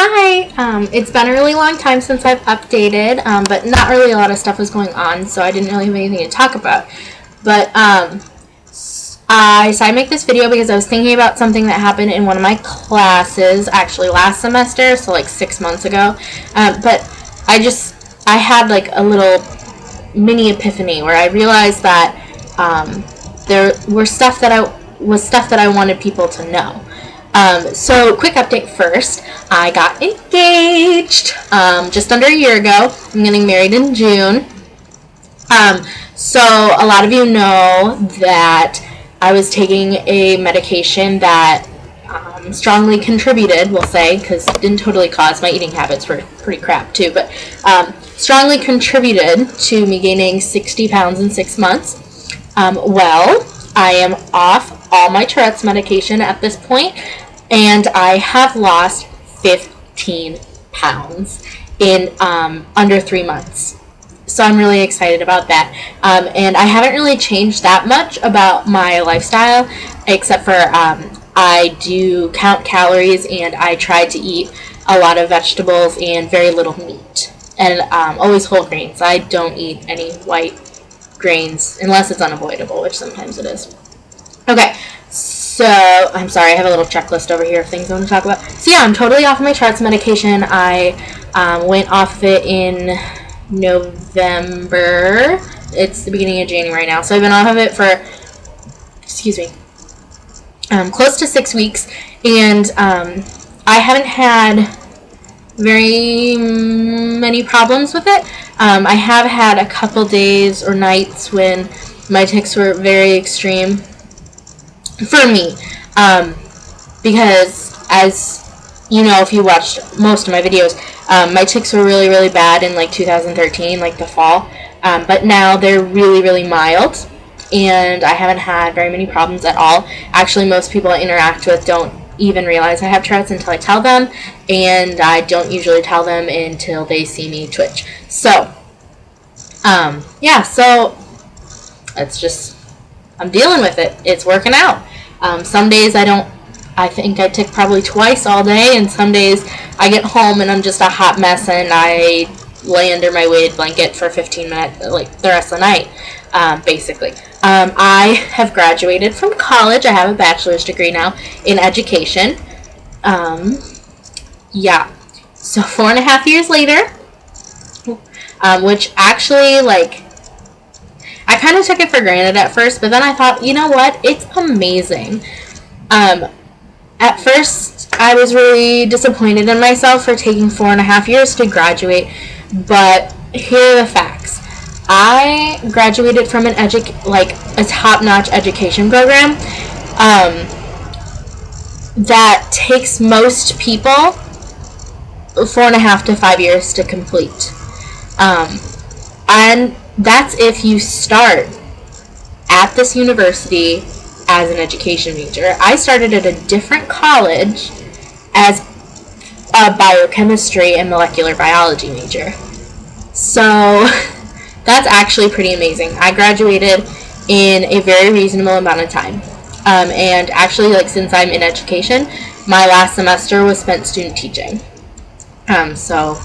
Hi! It's been a really long time since I've updated, but not really a lot of stuff was going on, so I didn't really have anything to talk about. But I decided to make this video because I was thinking about something that happened in one of my classes, actually last semester, so like 6 months ago. But I had like a little mini epiphany where I realized that there was stuff that I wanted people to know. So quick update first. I got engaged just under a year ago. I'm getting married in June. So a lot of you know that I was taking a medication that strongly contributed, we'll say, because it didn't totally cause, my eating habits were pretty crap too, but strongly contributed to me gaining 60 pounds in 6 months. Well, I am off all my Tourette's medication at this point, and I have lost 15 pounds in under 3 months. So I'm really excited about that. And I haven't really changed that much about my lifestyle, except for I do count calories, and I try to eat a lot of vegetables and very little meat. And always whole grains. I don't eat any white grains unless it's unavoidable, which sometimes it is. Okay, so I'm sorry, I have a little checklist over here of things I want to talk about. So yeah, I'm totally off of my Tourette's medication. I went off of it in November. It's the beginning of January now, so I've been off of it for, close to 6 weeks, and I haven't had very many problems with it. I have had a couple days or nights when my tics were very extreme for me, because as you know, if you watched most of my videos, my tics were really, really bad in like 2013, like the fall, but now they're really, really mild, and I haven't had very many problems at all. Actually, most people I interact with don't even realize I have Tourette's until I tell them, and I don't usually tell them until they see me twitch. So, yeah, so it's just, I'm dealing with it. It's working out. Some days I think I tic probably twice all day, and some days I get home and I'm just a hot mess and I lay under my weighted blanket for 15 minutes, like the rest of the night, basically. I have graduated from college. I have a bachelor's degree now in education. Yeah. So 4.5 years later, which actually, like, I kind of took it for granted at first, but then I thought, you know what? It's amazing. At first, I was really disappointed in myself for taking 4.5 years to graduate, but here are the facts. I graduated from a top-notch education program that takes most people 4.5 to 5 years to complete. And that's if you start at this university as an education major. I started at a different college as a biochemistry and molecular biology major. So that's actually pretty amazing. I graduated in a very reasonable amount of time. And actually, like, since I'm in education, my last semester was spent student teaching. So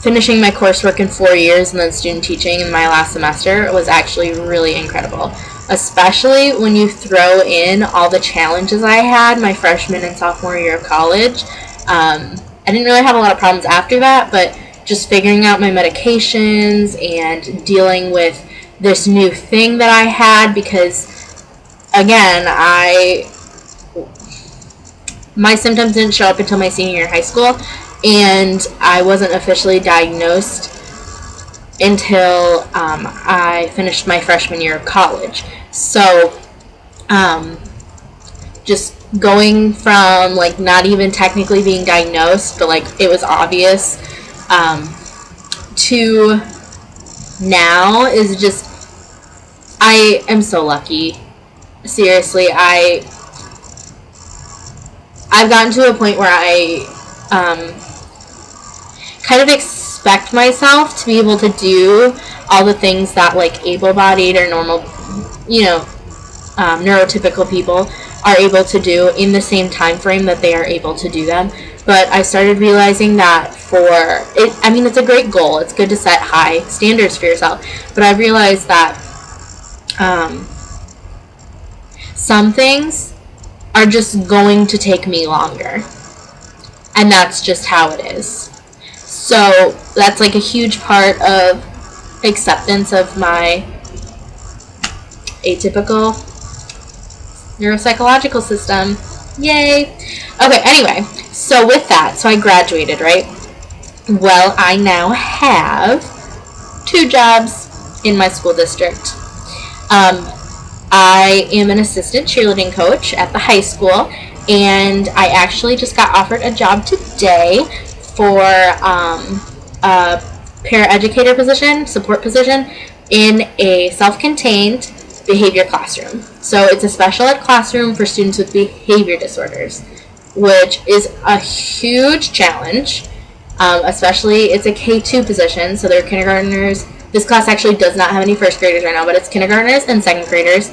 finishing my coursework in 4 years and then student teaching in my last semester was actually really incredible. Especially when you throw in all the challenges I had my freshman and sophomore year of college. I didn't really have a lot of problems after that, but just figuring out my medications and dealing with this new thing that I had, because again, my symptoms didn't show up until my senior year of high school, and I wasn't officially diagnosed until I finished my freshman year of college. So just going from like not even technically being diagnosed, but like it was obvious, to now is just, I am so lucky. Seriously, I've gotten to a point where I kind of expect myself to be able to do all the things that like able-bodied or normal, neurotypical people are able to do in the same time frame that they are able to do them. But I started realizing that it's a great goal. It's good to set high standards for yourself. But I realized that some things are just going to take me longer. And that's just how it is. So that's like a huge part of acceptance of my atypical neuropsychological system. Yay! Okay, anyway, so with that, so I graduated, right? Well, I now have 2 jobs in my school district. I am an assistant cheerleading coach at the high school, and I actually just got offered a job today for a paraeducator position, support position, in a self-contained behavior classroom. So it's a special ed classroom for students with behavior disorders, which is a huge challenge, especially it's a K2 position, so they're kindergartners. This class actually does not have any first graders right now, but it's kindergartners and second graders.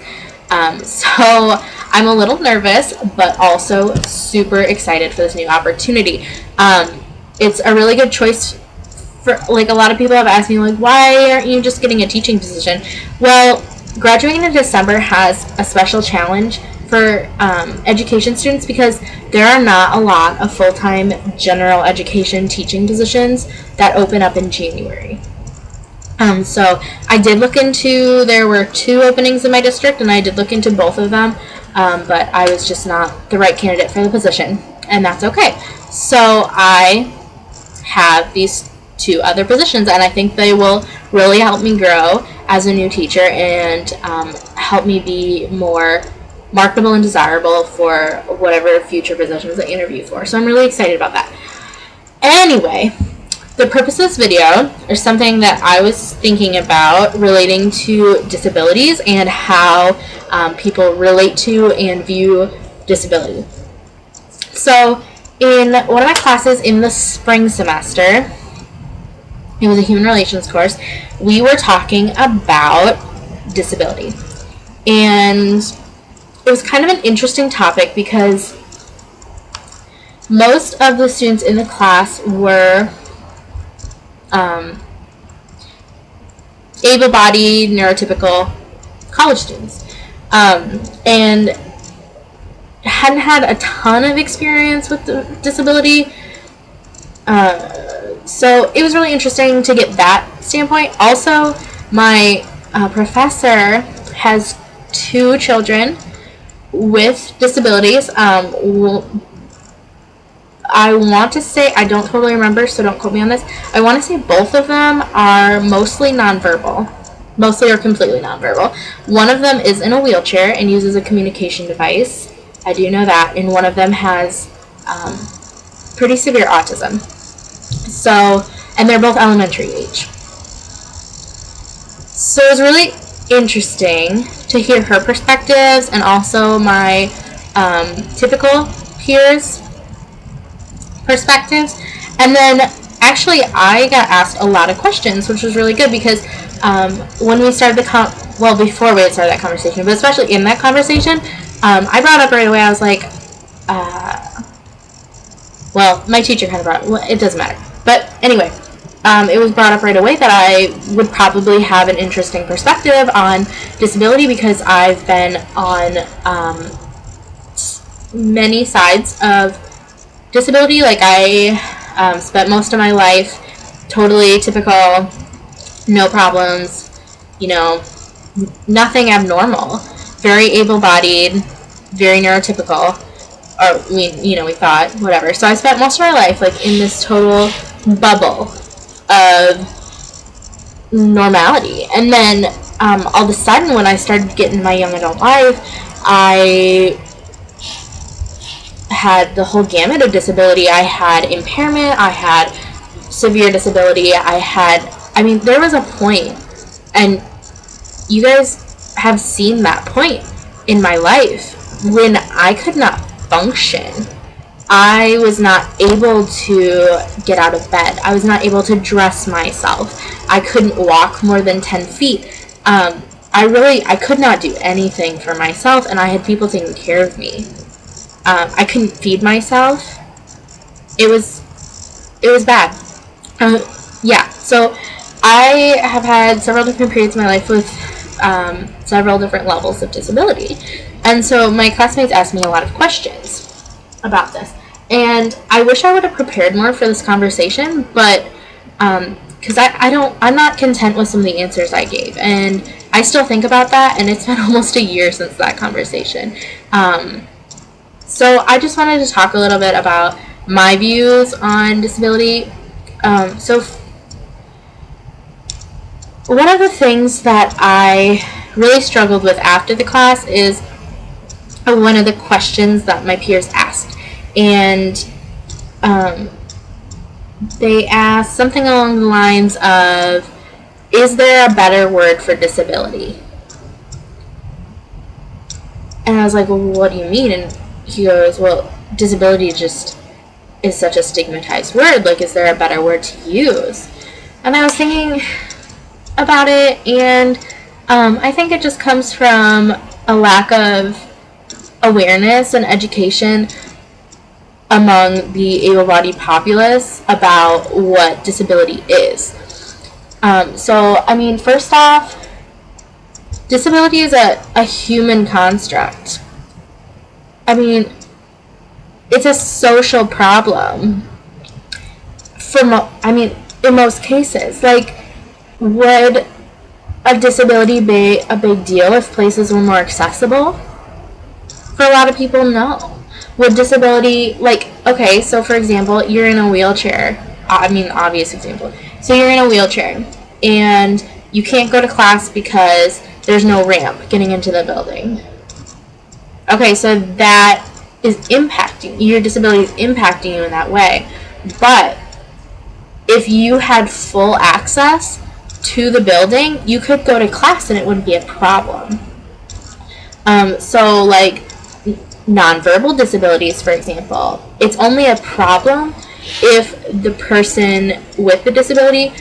So I'm a little nervous, but also super excited for this new opportunity. It's a really good choice for, like, a lot of people have asked me, like, why aren't you just getting a teaching position? Well, graduating in December has a special challenge for education students because there are not a lot of full-time general education teaching positions that open up in January. So I did look into, there were 2 openings in my district, and I did look into both of them, but I was just not the right candidate for the position, and that's okay. So I have these 2 other positions, and I think they will really help me grow as a new teacher and help me be more marketable and desirable for whatever future positions I interview for. So I'm really excited about that. Anyway, the purpose of this video is something that I was thinking about relating to disabilities and how people relate to and view disability. So in one of my classes in the spring semester, it was a human relations course, we were talking about disability. And it was kind of an interesting topic because most of the students in the class were able-bodied, neurotypical college students, and hadn't had a ton of experience with the disability, so it was really interesting to get that standpoint. Also, my professor has 2 children with disabilities. I want to say, I don't totally remember, so don't quote me on this. I want to say both of them are mostly nonverbal. Mostly or completely nonverbal. One of them is in a wheelchair and uses a communication device. I do know that. And one of them has pretty severe autism. So, and they're both elementary age. So it was really interesting to hear her perspectives and also my typical peers' perspectives. And then actually I got asked a lot of questions, which was really good because when we started before we had started that conversation, but especially in that conversation, I brought up right away, I was like, well, my teacher kind of brought it, well, it doesn't matter. But anyway, it was brought up right away that I would probably have an interesting perspective on disability because I've been on many sides of disability. Like I spent most of my life totally typical, no problems, nothing abnormal, very able-bodied, very neurotypical, or we thought, whatever. So I spent most of my life like in this total bubble of normality. And then all of a sudden when I started getting my young adult life, I had the whole gamut of disability. I had impairment, I had severe disability, there was a point, and you guys have seen that point in my life when I could not function. I was not able to get out of bed. I was not able to dress myself. I couldn't walk more than 10 feet. I could not do anything for myself, and I had people taking care of me. I couldn't feed myself. It was bad. Yeah, so I have had several different periods in my life with several different levels of disability. And so my classmates asked me a lot of questions about this. And I wish I would have prepared more for this conversation, but because I'm not content with some of the answers I gave. And I still think about that, and it's been almost a year since that conversation. So I just wanted to talk a little bit about my views on disability. So one of the things that I really struggled with after the class is one of the questions that my peers asked. And they asked something along the lines of, is there a better word for disability? And I was like, well, what do you mean? And he goes, well, disability just is such a stigmatized word. Like, is there a better word to use? And I was thinking about it, and I think it just comes from a lack of awareness and education among the able-bodied populace about what disability is. So, I mean, first off, disability is a human construct. I mean, it's a social problem. In most cases, like, would a disability be a big deal if places were more accessible? For a lot of people, no. Would disability, like, okay, so for example, you're in a wheelchair. Obvious example. So you're in a wheelchair, and you can't go to class because there's no ramp getting into the building. Okay, so that is impacting, your disability is impacting you in that way. But if you had full access to the building, you could go to class and it wouldn't be a problem. So, like, nonverbal disabilities, for example, it's only a problem if the person with the disability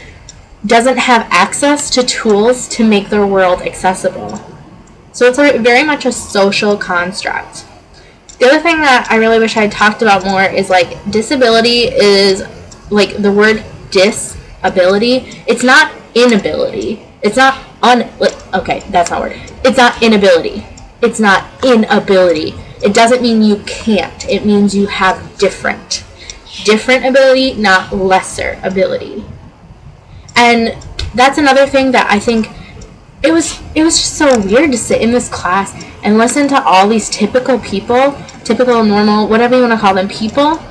doesn't have access to tools to make their world accessible. So it's very much a social construct. The other thing that I really wish I had talked about more is, like, disability is, like, the word disability. It's not inability. It's not okay, that's not a word. It's not inability. It's not inability. It doesn't mean you can't. It means you have different ability, not lesser ability. And that's another thing that I think it was just so weird to sit in this class and listen to all these typical normal, whatever you want to call them, people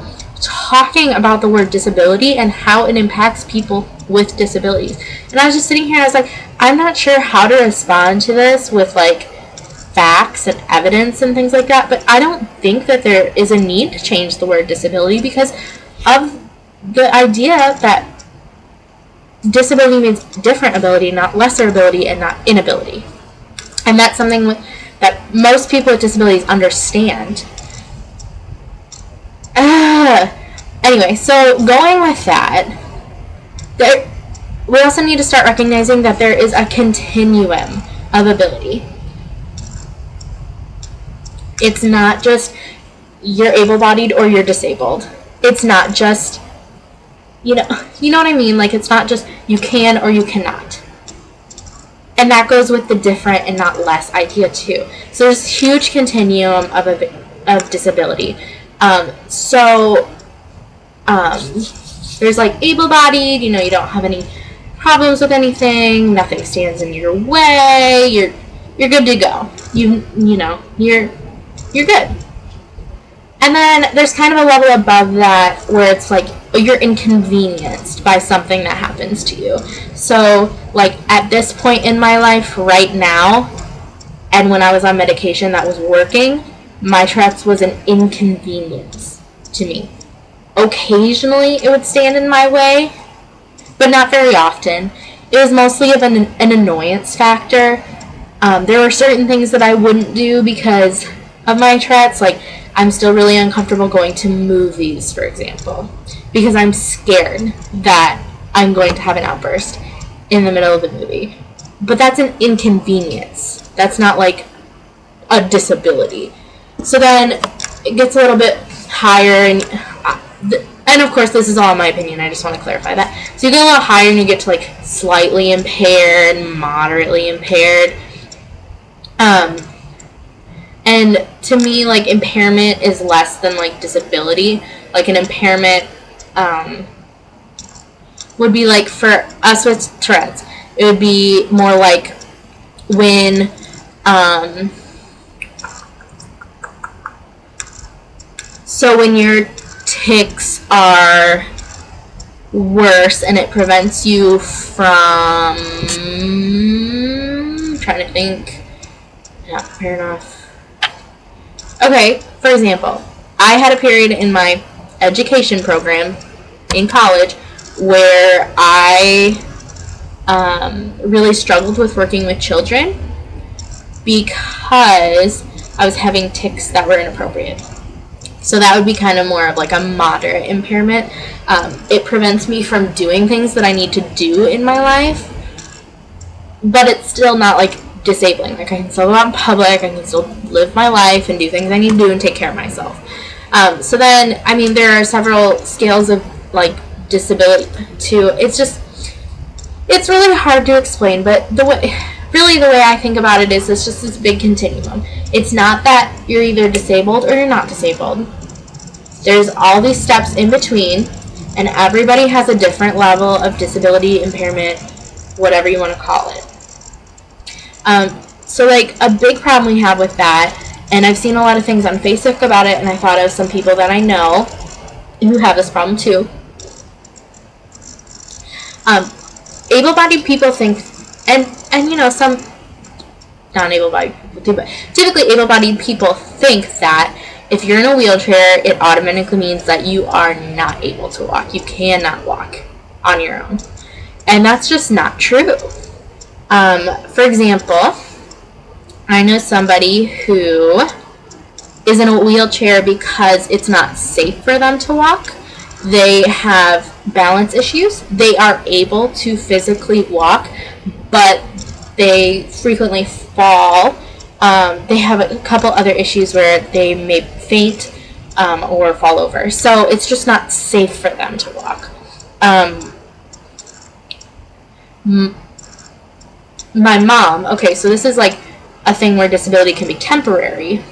talking about the word disability and how it impacts people with disabilities. And I was just sitting here and I was like, I'm not sure how to respond to this with, like, facts and evidence and things like that, but I don't think that there is a need to change the word disability because of the idea that disability means different ability, not lesser ability, and not inability. And that's something that most people with disabilities understand. Anyway, so going with that, we also need to start recognizing that there is a continuum of ability. It's not just you're able-bodied or you're disabled. It's not just, you know what I mean? Like, it's not just you can or you cannot. And that goes with the different and not less idea too. So there's a huge continuum of disability. There's, like, able-bodied, you don't have any problems with anything, nothing stands in your way, you're good to go. You're good. And then there's kind of a level above that where it's like you're inconvenienced by something that happens to you. So, like, at this point in my life right now, and when I was on medication that was working, my Tourette's was an inconvenience to me. Occasionally it would stand in my way, but not very often. It was mostly of an annoyance factor. There were certain things that I wouldn't do because of my Tourette's, like, I'm still really uncomfortable going to movies, for example, because I'm scared that I'm going to have an outburst in the middle of the movie. but that's an inconvenience. That's not like a disability. So then it gets a little bit higher, and of course this is all my opinion, I just want to clarify that. So you get a little higher and you get to like slightly impaired, moderately impaired. And to me, like, impairment is less than like disability. Like an impairment would be like, for us with Tourette's, it would be more like when so when your tics are worse and it prevents you from, I'm trying to think, not fair enough. Okay, for example, I had a period in my education program in college where I really struggled with working with children because I was having tics that were inappropriate. So that would be kind of more of like a moderate impairment. It prevents me from doing things that I need to do in my life, but it's still not like disabling. Like, I can still go out in public, I can still live my life and do things I need to do and take care of myself. So then, I mean, there are several scales of like disability too. It's really hard to explain, but the way I think about it is it's just this big continuum. It's not that you're either disabled or you're not disabled. There's all these steps in between, and everybody has a different level of disability, impairment, whatever you want to call it. So like a big problem we have with that, and I've seen a lot of things on Facebook about it, and I thought of some people that I know who have this problem too. Able-bodied people think, and you know, some non-able-bodied people too, but typically able-bodied people think that if you're in a wheelchair, it automatically means that you are not able to walk. You cannot walk on your own. And that's just not true. For example, I know somebody who is in a wheelchair because it's not safe for them to walk. They have balance issues. They are able to physically walk, but they frequently fall. They have a couple other issues where they may faint or fall over. So it's just not safe for them to walk. My mom, okay, so this is like a thing where disability can be temporary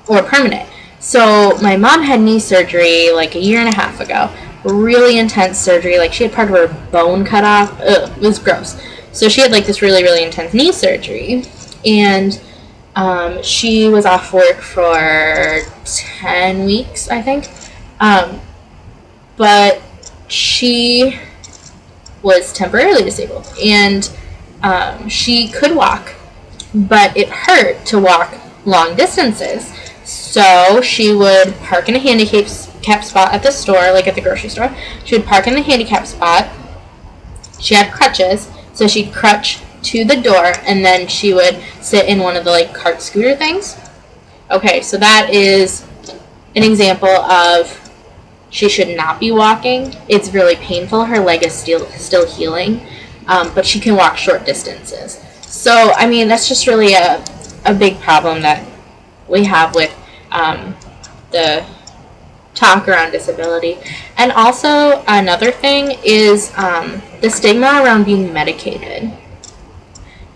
or permanent. So my mom had knee surgery like 1.5 years ago. Really intense surgery. Like, she had part of her bone cut off. Ugh, it was gross. So she had like this really, really intense knee surgery. And she was off work for 10 weeks, I think. But she was temporarily disabled. And she could walk, but it hurt to walk long distances. So she would park in a handicap spot at the store, like at the grocery store. She would park in the handicap spot. She had crutches, so she'd crutch to the door, and then she would sit in one of the like cart scooter things. Okay, so that is an example of she should not be walking. It's really painful. Her leg is still healing, but she can walk short distances. So, I mean, that's just really a big problem that we have with the talk around disability. And also, another thing is the stigma around being medicated.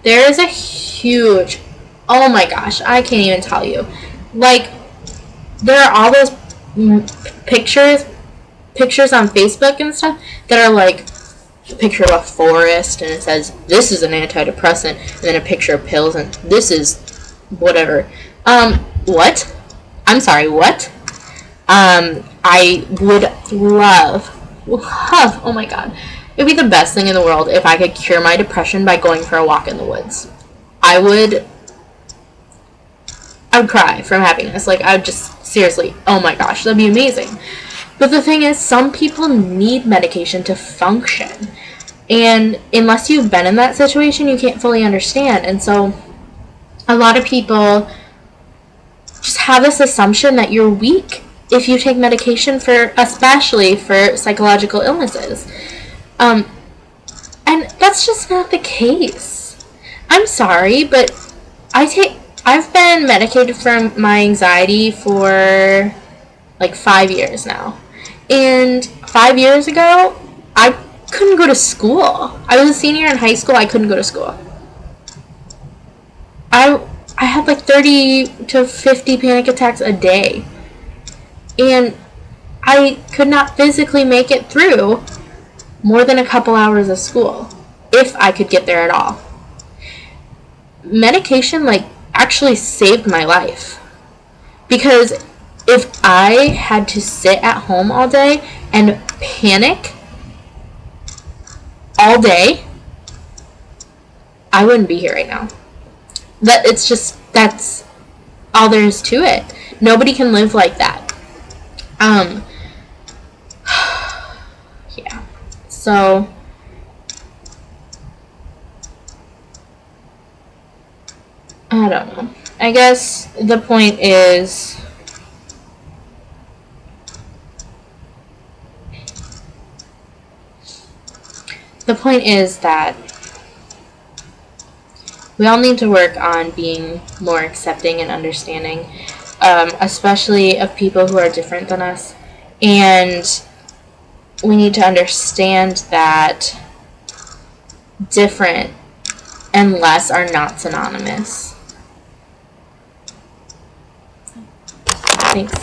There is a huge, oh my gosh, I can't even tell you. Like, there are all those pictures on Facebook and stuff that are like a picture of a forest, and it says, this is an antidepressant, and then a picture of pills, and this is whatever. What? I'm sorry, what? I would love, oh my god, it would be the best thing in the world if I could cure my depression by going for a walk in the woods. I would cry from happiness. Like, I would just, seriously, oh my gosh, that'd be amazing. But the thing is, some people need medication to function. And unless you've been in that situation, you can't fully understand. And so a lot of people just have this assumption that you're weak if you take medication especially for psychological illnesses. And And that's just not the case. I'm sorry, but I've been medicated for my anxiety for like 5 years now. And 5 years ago, I couldn't go to school. I was a senior in high school, I couldn't go to school. I had like 30 to 50 panic attacks a day. And I could not physically make it through more than a couple hours of school, if I could get there at all. Medication, like, actually saved my life. Because if I had to sit at home all day and panic all day, I wouldn't be here right now. That's all there is to it. Nobody can live like that. Yeah. So, I don't know. I guess the point is, that we all need to work on being more accepting and understanding, especially of people who are different than us. And we need to understand that different and less are not synonymous. Thanks.